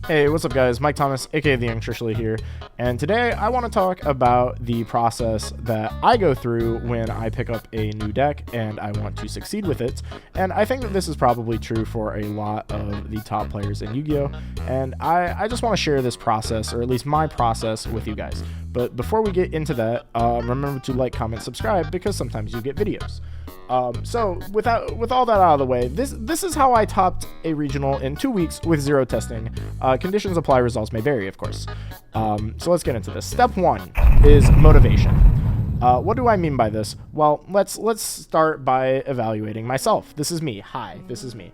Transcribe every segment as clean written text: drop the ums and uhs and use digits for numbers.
Hey, what's up guys? Mike Thomas, aka the Young Trishula here, and today I want to talk about the process that I go through when I pick up a new deck and I want to succeed with it. And I think that this is probably true for a lot of the top players in Yu-Gi-Oh! And I just want to share this process, or at least my process, with you guys. But before we get into that, remember to like, comment, subscribe, because sometimes you get videos. So with all that out of the way, this is how I topped a regional in 2 weeks with 0 testing. Conditions apply, results may vary, of course. So let's get into this. Step 1 is motivation. What do I mean by this? Well, let's start by evaluating myself. This is me. Hi, this is me.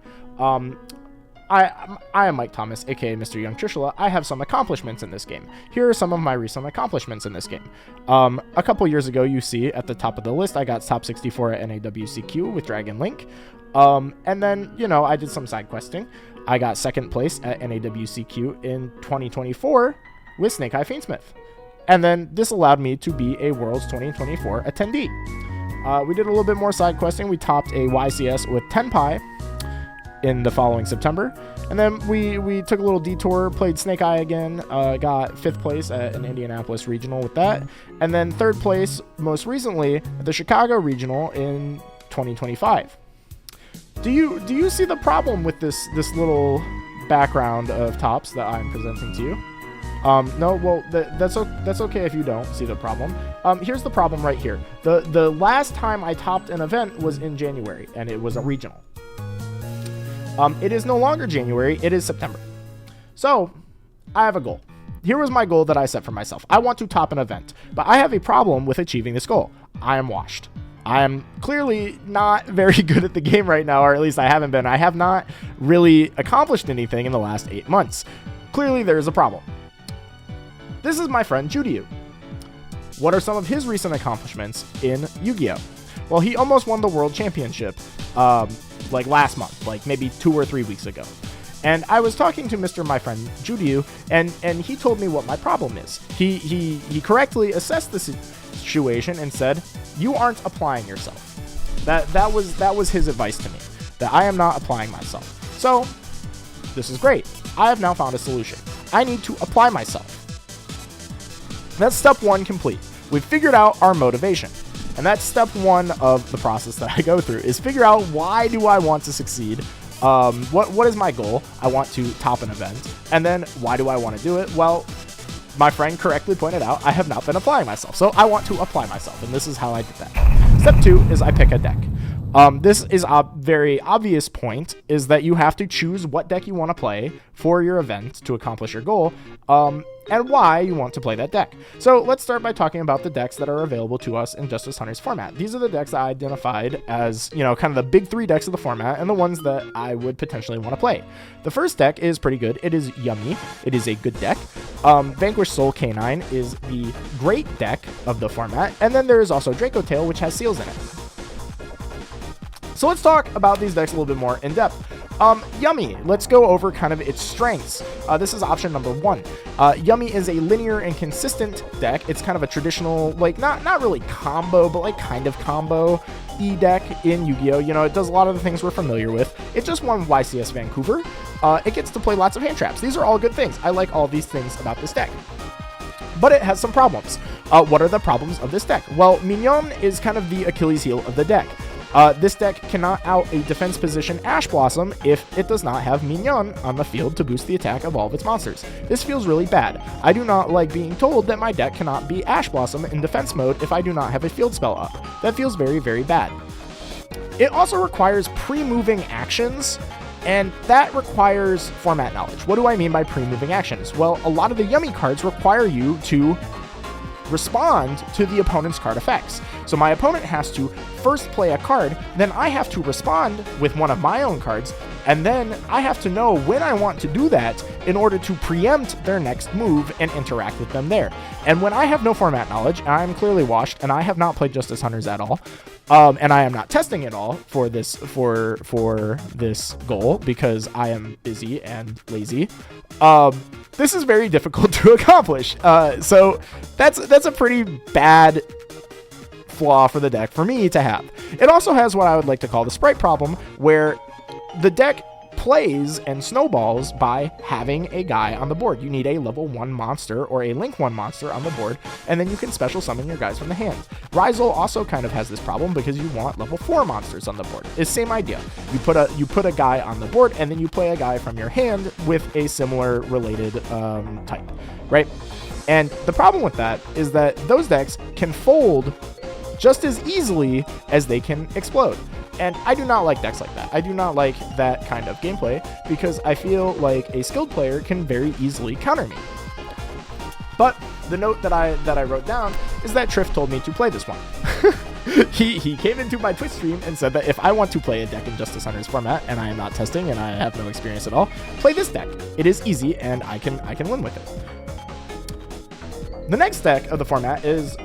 I am Mike Thomas, aka Mr. Young Trishula. I have some accomplishments in this game. Here are some of my recent accomplishments in this game. A couple years ago, you see at the top of the list, I got top 64 at NAWCQ with Dragon Link. And then, you know, I did some side questing. I got second place at NAWCQ in 2024 with Snake Eye Fiendsmith. And then this allowed me to be a Worlds 2024 attendee. We did a little bit more side questing. We topped a YCS with Tenpai in the following September, and then we took a little detour, played Snake Eye again, got 5th place at an Indianapolis regional with that, and then 3rd place most recently at the Chicago regional in 2025. Do you see the problem with this little background of tops that I'm presenting to you? No, well, that's okay if you don't see the problem. Here's the problem right here. The last time I topped an event was in January, and it was a regional. It is no longer January, it is September. So, I have a goal. Here was my goal that I set for myself. I want to top an event, but I have a problem with achieving this goal. I am washed. I am clearly not very good at the game right now, or at least I haven't been. I have not really accomplished anything in the last 8 months. Clearly, there is a problem. This is my friend Judiu. What are some of his recent accomplishments in Yu-Gi-Oh? Well, he almost won the World Championship, like last month, like maybe 2 or 3 weeks ago. And I was talking to my friend Judiu, and he told me what my problem is. He correctly assessed the situation and said, "You aren't applying yourself." That was his advice to me, that I am not applying myself. So this is great. I have now found a solution. I need to apply myself. That's step 1 complete. We've figured out our motivation. And that's step 1 of the process that I go through, is figure out, why do I want to succeed? What is my goal? I want to top an event. And then why do I want to do it? Well, my friend correctly pointed out, I have not been applying myself. So I want to apply myself. And this is how I did that. Step 2 is I pick a deck. This is a very obvious point, is that you have to choose what deck you want to play for your event to accomplish your goal, and why you want to play that deck. So let's start by talking about the decks that are available to us in Justice Hunters format. These are the decks I identified as, you know, kind of the big 3 decks of the format, and the ones that I would potentially want to play. The first deck is pretty good. It is Yummy. It is a good deck. Vanquish Soul Canine is the great deck of the format, and then there is also Draco Tail, which has seals in it. So let's talk about these decks a little bit more in depth. Yummy, let's go over kind of its strengths. This is option number 1. Yummy is a linear and consistent deck. It's kind of a traditional, like, not really combo, but like kind of combo deck in Yu-Gi-Oh! You know, it does a lot of the things we're familiar with. It just won YCS Vancouver. It gets to play lots of hand traps. These are all good things. I like all these things about this deck. But it has some problems. What are the problems of this deck? Well, Mignon is kind of the Achilles heel of the deck. This deck cannot out a defense position Ash Blossom if it does not have Mignon on the field to boost the attack of all of its monsters. This feels really bad. I do not like being told that my deck cannot be Ash Blossom in defense mode if I do not have a field spell up. That feels very, very bad. It also requires pre-moving actions, and that requires format knowledge. What do I mean by pre-moving actions? Well, a lot of the Yummy cards require you to respond to the opponent's card effects. So my opponent has to first play a card, then I have to respond with one of my own cards, and then I have to know when I want to do that in order to preempt their next move and interact with them there. And when I have no format knowledge, I'm clearly washed, and I have not played Justice Hunters at all, and I am not testing at all for this goal because I am busy and lazy. This is very difficult to accomplish. So that's a pretty bad flaw for the deck for me to have. It also has what I would like to call the sprite problem, where the deck plays and snowballs by having a guy on the board. You need a level 1 monster or a Link 1 monster on the board, and then you can special summon your guys from the hand. Ryzel also kind of has this problem because you want level 4 monsters on the board. It's the same idea. You put a guy on the board, and then you play a guy from your hand with a similar related type, right? And the problem with that is that those decks can fold just as easily as they can explode. And I do not like decks like that. I do not like that kind of gameplay because I feel like a skilled player can very easily counter me. But the note that I wrote down is that Triff told me to play this one. He came into my Twitch stream and said that if I want to play a deck in Justice Hunters format, and I am not testing and I have no experience at all, play this deck. It is easy and I can win with it. The next deck of the format is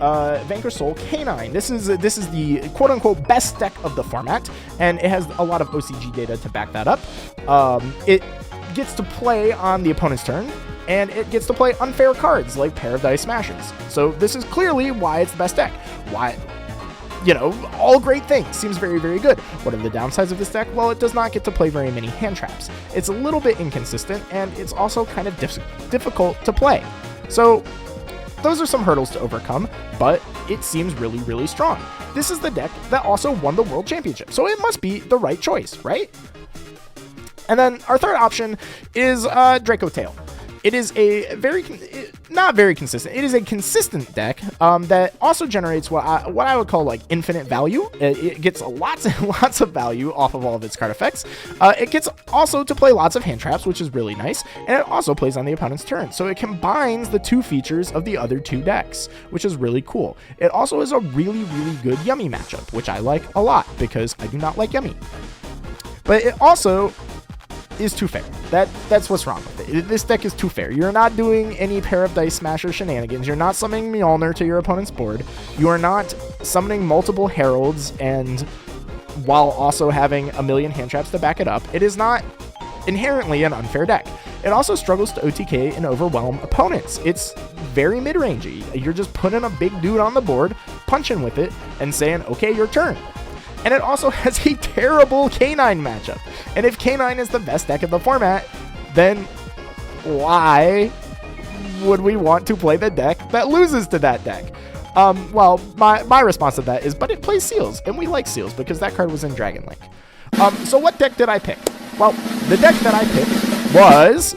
Vanquish Soul K9. This is the quote-unquote best deck of the format, and it has a lot of OCG data to back that up. It gets to play on the opponent's turn, and it gets to play unfair cards like Pair of Dice Smashers. So this is clearly why it's the best deck. Why, you know, all great things. Seems very, very good. What are the downsides of this deck? Well, it does not get to play very many hand traps. It's a little bit inconsistent, and it's also kind of difficult to play. So those are some hurdles to overcome, but it seems really, really strong. This is the deck that also won the World Championship, so it must be the right choice, right? And then our third option is Draco Tail. It is a not very consistent. It is a consistent deck that also generates what I would call like infinite value. It gets lots and lots of value off of all of its card effects. It gets also to play lots of hand traps, which is really nice, and it also plays on the opponent's turn. So it combines the two features of the other two decks, which is really cool. It also is a really, really good Yummy matchup, which I like a lot because I do not like Yummy. But it also is too fair. That's what's wrong with it. This deck is too fair. You're not doing any Pair of Dice Smasher shenanigans. You're not summoning Mjolnir to your opponent's board. You are not summoning multiple Heralds and while also having a million hand traps to back it up. It is not inherently an unfair deck. It also struggles to OTK and overwhelm opponents. It's very mid-rangey. You're just putting a big dude on the board, punching with it, and saying, okay, your turn. And it also has a terrible K9 matchup. And if K9 is the best deck of the format, then why would we want to play the deck that loses to that deck? Well, my response to that is, but it plays Seals, and we like Seals because that card was in Dragon Link. So what deck did I pick? Well, the deck that I picked was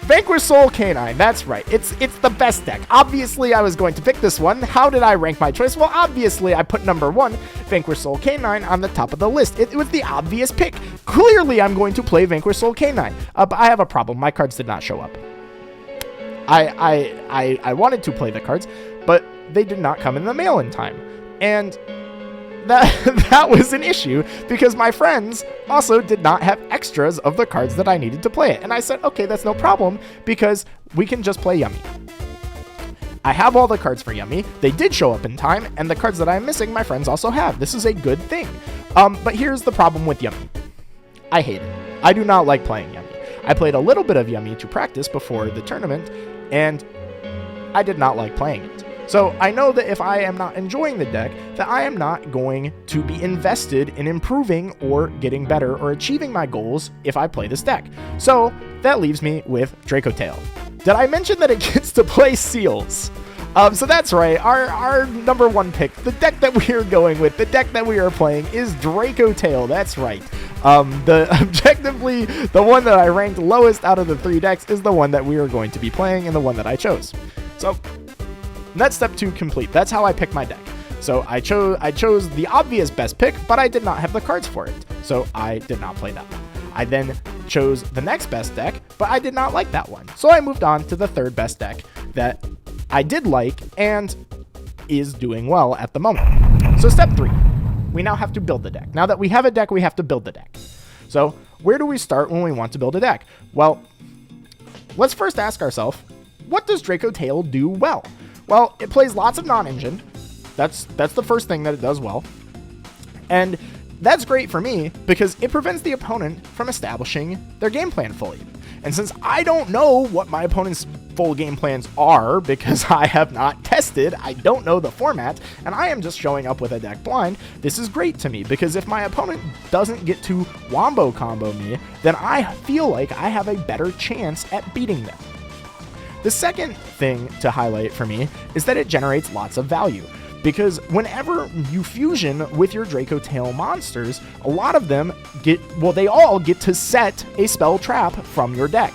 Vanquish Soul K9. That's right. It's the best deck. Obviously, I was going to pick this one. How did I rank my choice? Well, obviously, I put number 1, Vanquish Soul K9, on the top of the list. It was the obvious pick. Clearly, I'm going to play Vanquish Soul K9. But I have a problem. My cards did not show up. I wanted to play the cards, but they did not come in the mail in time. And that was an issue because my friends also did not have extras of the cards that I needed to play it. And I said, okay, that's no problem because we can just play Yummy. I have all the cards for Yummy. They did show up in time, and the cards that I'm missing, my friends also have. This is a good thing. But here's the problem with Yummy. I hate it. I do not like playing Yummy. I played a little bit of Yummy to practice before the tournament, and I did not like playing it. So I know that if I am not enjoying the deck, that I am not going to be invested in improving or getting better or achieving my goals if I play this deck. So that leaves me with Draco Tail. Did I mention that it gets to play Seals? So that's right, our number 1 pick, the deck that we are going with, the deck that we are playing is Draco Tail, that's right. Objectively, the one that I ranked lowest out of the 3 decks is the one that we are going to be playing and the one that I chose. So that's step 2 complete. That's how I pick my deck. So I chose the obvious best pick, but I did not have the cards for it. So I did not play that one. I then chose the next best deck, but I did not like that one. So I moved on to the third best deck that I did like and is doing well at the moment. So step 3, we now have to build the deck. Now that we have a deck, we have to build the deck. So where do we start when we want to build a deck? Well, let's first ask ourselves, what does Draco Tail do well? Well, it plays lots of non-engine. That's the first thing that it does well. And that's great for me because it prevents the opponent from establishing their game plan fully. And since I don't know what my opponent's full game plans are because I have not tested, I don't know the format, and I am just showing up with a deck blind, this is great to me because if my opponent doesn't get to wombo combo me, then I feel like I have a better chance at beating them. The second thing to highlight for me is that it generates lots of value. Because whenever you fusion with your Draco Tail monsters, a lot of them they all get to set a spell trap from your deck.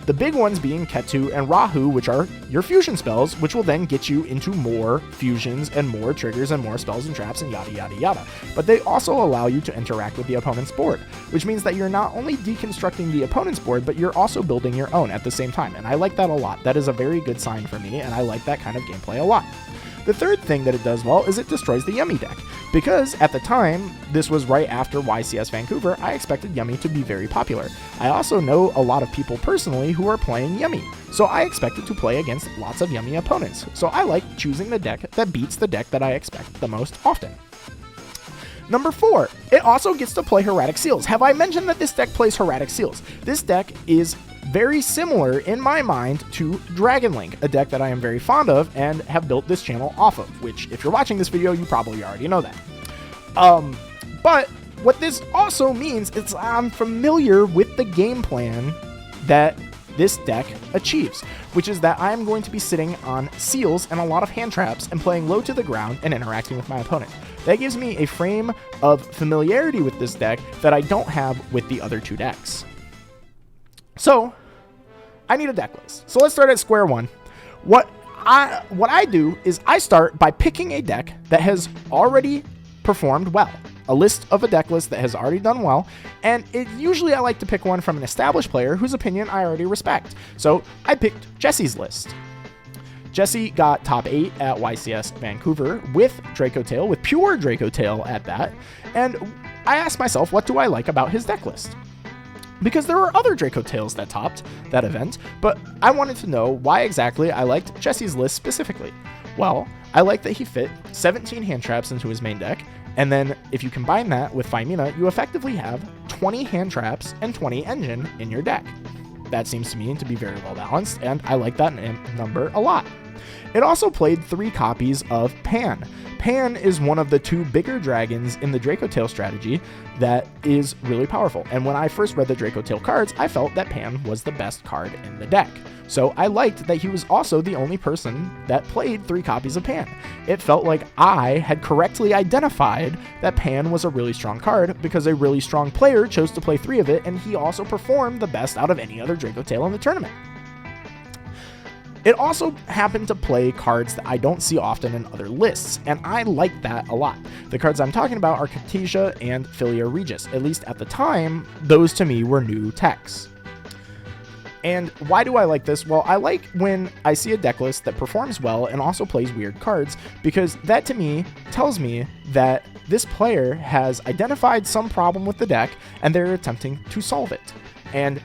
The big ones being Ketu and Rahu, which are your fusion spells, which will then get you into more fusions and more triggers and more spells and traps and yada yada yada. But they also allow you to interact with the opponent's board, which means that you're not only deconstructing the opponent's board, but you're also building your own at the same time. And I like that a lot. That is a very good sign for me, and I like that kind of gameplay a lot. The third thing that it does well is it destroys the Yummy deck. Because at the time, this was right after YCS Vancouver, I expected Yummy to be very popular. I also know a lot of people personally who are playing Yummy, so I expected to play against lots of Yummy opponents. So I like choosing the deck that beats the deck that I expect the most often. Number 4, it also gets to play Hieratic Seals. Have I mentioned that this deck plays Hieratic Seals? This deck is very similar in my mind to Dragon Link, a deck that I am very fond of and have built this channel off of, which if you're watching this video, you probably already know that. But what this also means is I'm familiar with the game plan that this deck achieves, which is that I'm going to be sitting on seals and a lot of hand traps and playing low to the ground and interacting with my opponent. That gives me a frame of familiarity with this deck that I don't have with the other two decks. So, I need a deck list. So let's start at square one. What I do is I start by picking a deck that has already performed well. A list of a deck list that has already done well, and usually I like to pick one from an established player whose opinion I already respect. So I picked Jesse's list. Jesse got top 8 at YCS Vancouver with Draco Tail, with pure Draco Tail at that, and I asked myself, what do I like about his deck list? Because there were other Draco Tails that topped that event, but I wanted to know why exactly I liked Jesse's list specifically. Well, I liked that he fit 17 hand traps into his main deck, and then if you combine that with Phymina, you effectively have 20 hand traps and 20 engine in your deck. That seems to me to be very well balanced, and I like that number a lot. It also played 3 copies of Pan. Pan is one of the 2 bigger dragons in the Draco Tail strategy that is really powerful. And when I first read the Draco Tail cards, I felt that Pan was the best card in the deck. So I liked that he was also the only person that played 3 copies of Pan. It felt like I had correctly identified that Pan was a really strong card because a really strong player chose to play 3 of it, and he also performed the best out of any other Draco Tail in the tournament. It also happened to play cards that I don't see often in other lists, and I like that a lot. The cards I'm talking about are Khadija and Philia Regis. At least at the time, those to me were new techs. And why do I like this? Well, I like when I see a deck list that performs well and also plays weird cards, because that to me tells me that this player has identified some problem with the deck and they're attempting to solve it. And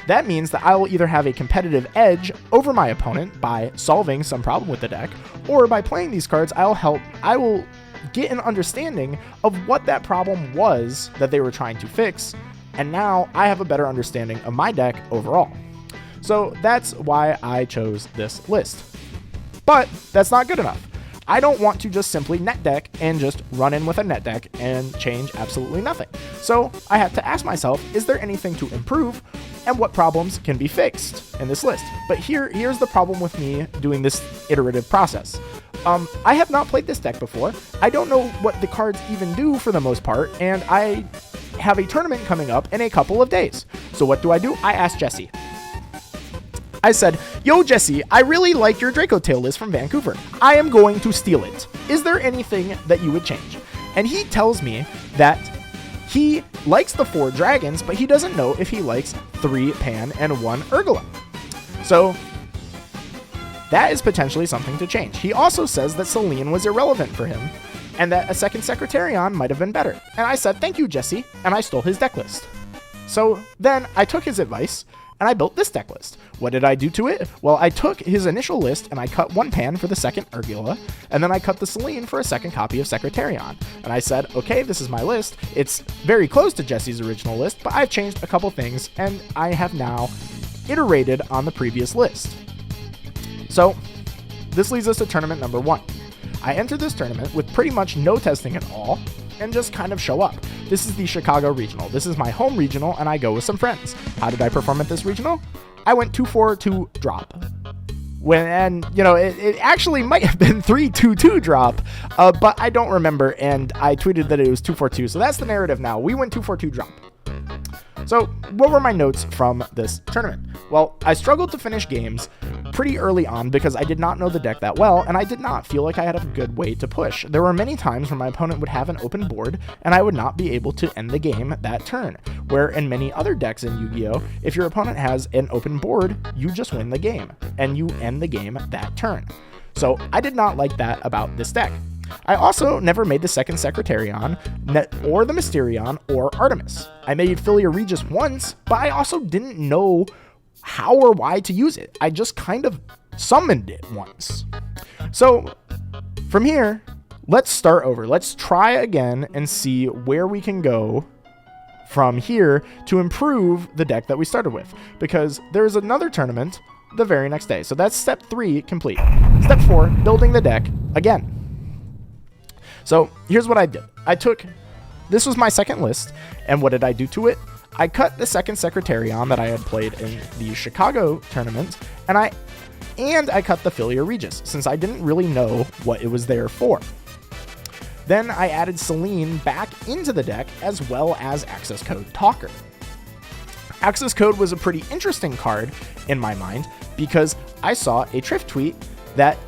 that means that I will either have a competitive edge over my opponent by solving some problem with the deck, or by playing these cards, I will get an understanding of what that problem was that they were trying to fix, and now I have a better understanding of my deck overall. So that's why I chose this list. But that's not good enough. I don't want to just simply net deck and just run in with a net deck and change absolutely nothing. So I have to ask myself, is there anything to improve, and what problems can be fixed in this list? But here's the problem with me doing this iterative process. I have not played this deck before. I don't know what the cards even do for the most part, and I have a tournament coming up in a couple of days. So what do? I asked Jesse. I said, yo Jesse, I really like your Draco Tail list from Vancouver. I am going to steal it. Is there anything that you would change? And he tells me that he likes the 4 dragons, but he doesn't know if he likes 3 Pan and 1 Urgula. So that is potentially something to change. He also says that Selene was irrelevant for him, and that a second Secretarion might have been better. And I said, thank you, Jesse, and I stole his deck list. So then I took his advice, and I built this deck list. What did I do to it? Well, I took his initial list and I cut 1 Pan for the second Urgula, and then I cut the Selene for a second copy of Secretarion. And I said, okay, this is my list. It's very close to Jesse's original list, but I've changed a couple things, and I have now iterated on the previous list. So this leads us to tournament number 1. I entered this tournament with pretty much no testing at all and just kind of show up. This is the Chicago Regional. This is my home regional, and I go with some friends. How did I perform at this regional? I went 2-4-2 drop. It actually might have been 3-2-2 drop, but I don't remember, and I tweeted that it was 2-4-2, so that's the narrative now. We went 2-4-2 drop. So what were my notes from this tournament? Well, I struggled to finish games pretty early on because I did not know the deck that well, and I did not feel like I had a good way to push. There were many times where my opponent would have an open board, and I would not be able to end the game that turn, where in many other decks in Yu-Gi-Oh!, if your opponent has an open board, you just win the game, and you end the game that turn. So I did not like that about this deck. I also never made the second Secretarion, or the Mysterion, or Artemis. I made Philia Regis once, but I also didn't know how or why to use it. I just kind of summoned it once. So from here, let's start over. Let's try again and see where we can go from here to improve the deck that we started with, because there's another tournament the very next day. So that's step 3 complete. Step 4, building the deck again. So here's what I did. This was my second list, and what did I do to it? I cut the second Secretarion that I had played in the Chicago tournament, and I cut the Philia Regis, since I didn't really know what it was there for. Then I added Selene back into the deck, as well as Access Code Talker. Access Code was a pretty interesting card in my mind, because I saw a Triff tweet that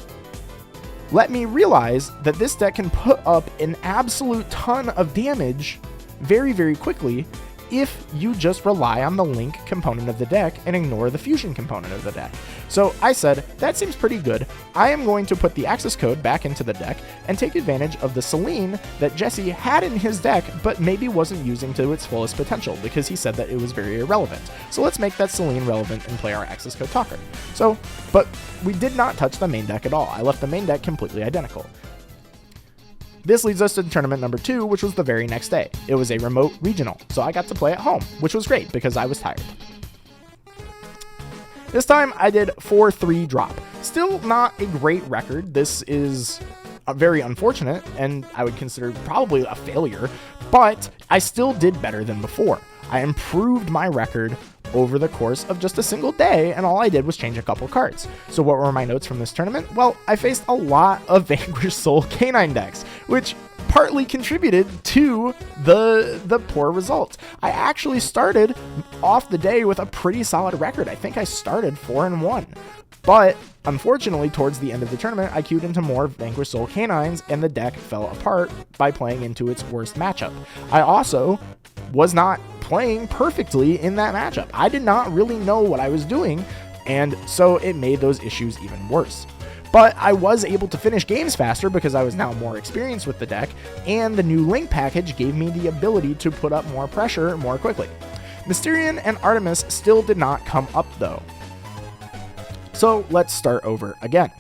let me realize that this deck can put up an absolute ton of damage very, very quickly if you just rely on the link component of the deck and ignore the fusion component of the deck. So I said, that seems pretty good. I am going to put the access code back into the deck and take advantage of the Selene that Jesse had in his deck, but maybe wasn't using to its fullest potential because he said that it was very irrelevant. So let's make that Selene relevant and play our access code talker. But we did not touch the main deck at all. I left the main deck completely identical. This leads us to tournament number 2, which was the very next day. It was a remote regional, so I got to play at home, which was great because I was tired. This time I did 4-3 drop. Still not a great record. This is very unfortunate, and I would consider probably a failure, but I still did better than before. I improved my record over the course of just a single day, and all I did was change a couple cards. So what were my notes from this tournament? Well, I faced a lot of Vanquished Soul Canine decks, which partly contributed to the poor results. I actually started off the day with a pretty solid record. I think I started 4-1. But unfortunately, towards the end of the tournament, I queued into more Vanquished Soul Canines, and the deck fell apart by playing into its worst matchup. I also was not playing perfectly in that matchup. I did not really know what I was doing, and so it made those issues even worse. But I was able to finish games faster because I was now more experienced with the deck, and the new Link package gave me the ability to put up more pressure more quickly. Mysterion and Artemis still did not come up though. So let's start over again.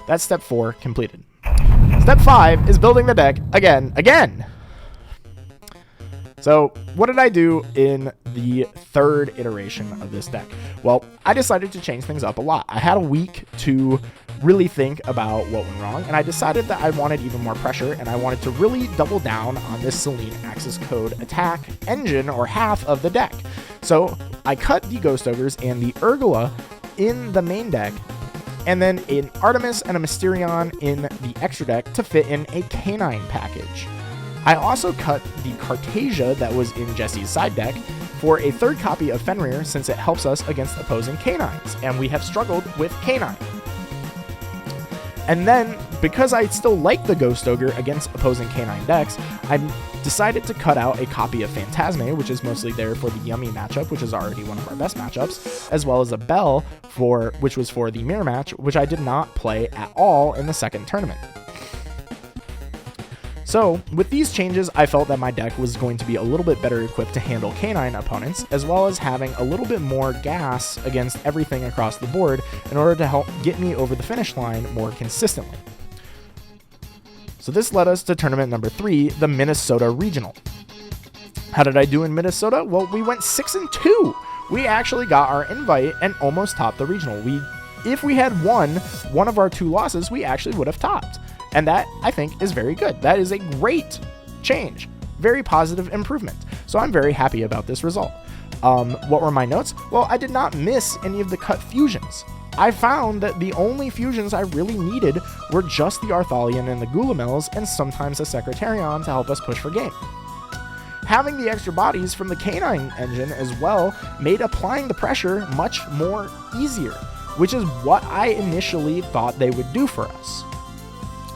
That's step 4 completed. Step 5 is building the deck again. So what did I do in the third iteration of this deck? Well, I decided to change things up a lot. I had a week to really think about what went wrong, and I decided that I wanted even more pressure, and I wanted to really double down on this Selene access code attack engine, or half of the deck. So I cut the Ghost Ogres and the Urgula in the main deck, and then an Artemis and a Mysterion in the extra deck to fit in a Canine package. I also cut the Cartasia that was in Jesse's side deck for a third copy of Fenrir, since it helps us against opposing canines, and we have struggled with canine. And then, because I still like the Ghost Ogre against opposing canine decks, I decided to cut out a copy of Phantasme, which is mostly there for the Yummy matchup, which is already one of our best matchups, as well as a Bell, which was for the Mirror match, which I did not play at all in the second tournament. So, with these changes, I felt that my deck was going to be a little bit better equipped to handle canine opponents, as well as having a little bit more gas against everything across the board in order to help get me over the finish line more consistently. So this led us to tournament number 3, the Minnesota Regional. How did I do in Minnesota? Well, we went 6-2, we actually got our invite and almost topped the regional. If we had won one of our 2 losses, we actually would have topped. And that, I think, is very good. That is a great change. Very positive improvement. So I'm very happy about this result. What were my notes? Well, I did not miss any of the cut fusions. I found that the only fusions I really needed were just the Arthalion and the Gulamels, and sometimes a Secretarion to help us push for game. Having the extra bodies from the Canine engine as well made applying the pressure much more easier, which is what I initially thought they would do for us.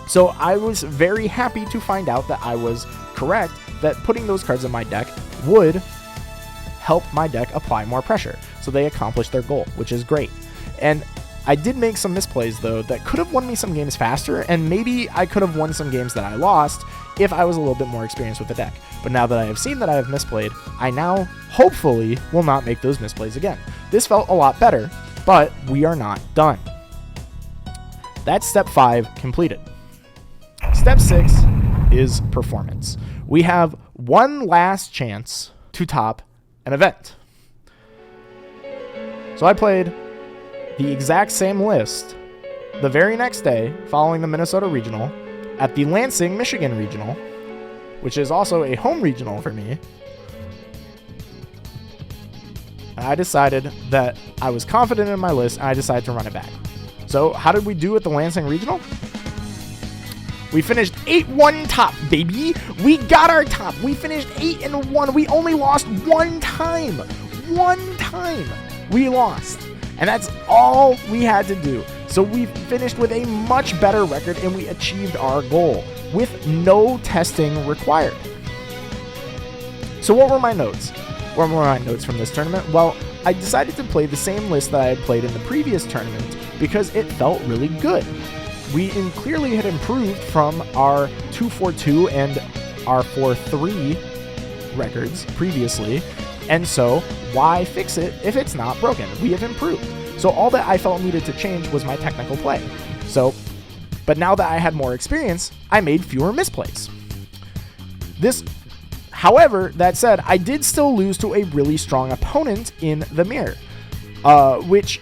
So I was very happy to find out that I was correct, that putting those cards in my deck would help my deck apply more pressure. So they accomplished their goal, which is great. And I did make some misplays, though, that could have won me some games faster, and maybe I could have won some games that I lost if I was a little bit more experienced with the deck. But now that I have seen that I have misplayed, I now, hopefully, will not make those misplays again. This felt a lot better, but we are not done. That's step 5 completed. Step 6 is performance. We have one last chance to top an event. So I played the exact same list the very next day following the Minnesota Regional at the Lansing, Michigan Regional, which is also a home regional for me. And I decided that I was confident in my list, and I decided to run it back. So how did we do at the Lansing Regional? We finished 8-1 top, baby. We got our top. We finished 8-1. We only lost one time. One time we lost. And that's all we had to do. So we finished with a much better record, and we achieved our goal with no testing required. So what were my notes? What were my notes from this tournament? Well, I decided to play the same list that I had played in the previous tournament because it felt really good. We clearly had improved from our 2-4-2 and our 4-3 records previously, and so why fix it if it's not broken? We have improved. So all that I felt needed to change was my technical play. But now that I had more experience, I made fewer misplays. However, that said, I did still lose to a really strong opponent in the mirror, which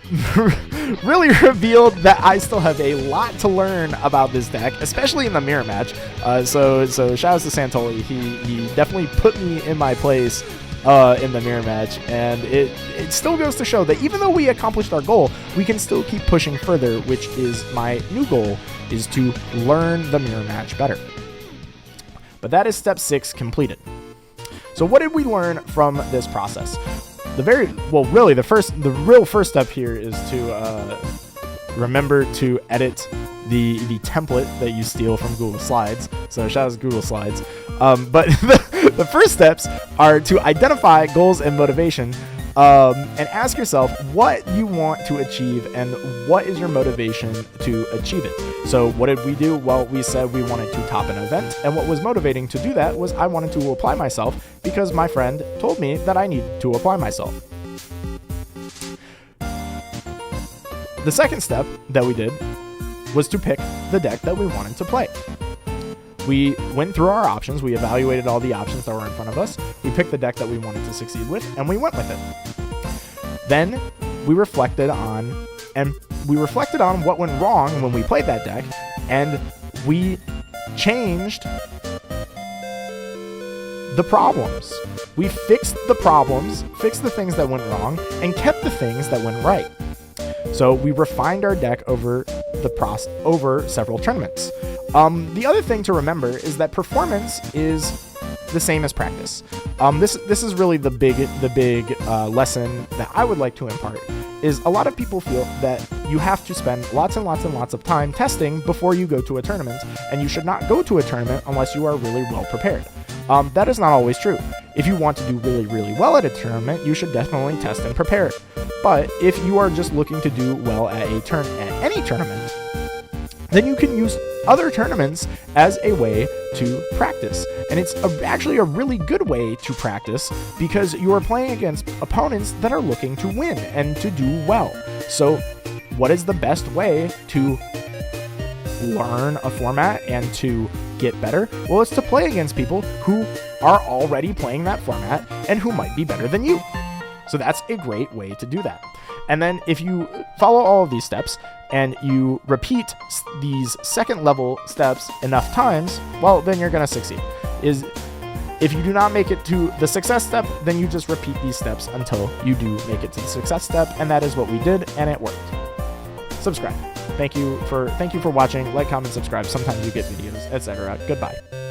really revealed that I still have a lot to learn about this deck, especially in the mirror match. So shout out to Santoli. He definitely put me in my place in the mirror match, and it still goes to show that even though we accomplished our goal, we can still keep pushing further, which is my new goal, is to learn the mirror match better. But that is step 6 completed. So what did we learn from this process? The real first step here is to remember to edit the template that you steal from Google Slides. So shout out to Google Slides. But the first steps are to identify goals and motivation, and ask yourself what you want to achieve and what is your motivation to achieve it. So what did we do? Well, we said we wanted to top an event, and what was motivating to do that was I wanted to apply myself because my friend told me that I needed to apply myself. The second step that we did was to pick the deck that we wanted to play. We went through our options, we evaluated all the options that were in front of us, we picked the deck that we wanted to succeed with, and we went with it. Then we reflected on what went wrong when we played that deck, and we changed the problems. We fixed the problems, fixed the things that went wrong, and kept the things that went right. So we refined our deck over several tournaments. The other thing to remember is that performance is the same as practice. This is really the big lesson that I would like to impart. Is a lot of people feel that you have to spend lots and lots and lots of time testing before you go to a tournament, and you should not go to a tournament unless you are really well prepared. That is not always true. If you want to do really, really well at a tournament, you should definitely test and prepare. But if you are just looking to do well at any tournament, then you can use other tournaments as a way to practice. And it's actually a really good way to practice because you are playing against opponents that are looking to win and to do well. So what is the best way to learn a format and to get better? Well, it's to play against people who are already playing that format and who might be better than you. So that's a great way to do that. And then if you follow all of these steps and you repeat these second level steps enough times, well, then you're going to succeed. If you do not make it to the success step, then you just repeat these steps until you do make it to the success step. And that is what we did, and it worked. Subscribe. Thank you for watching. Like, comment, subscribe. Sometimes you get videos, etc. Goodbye.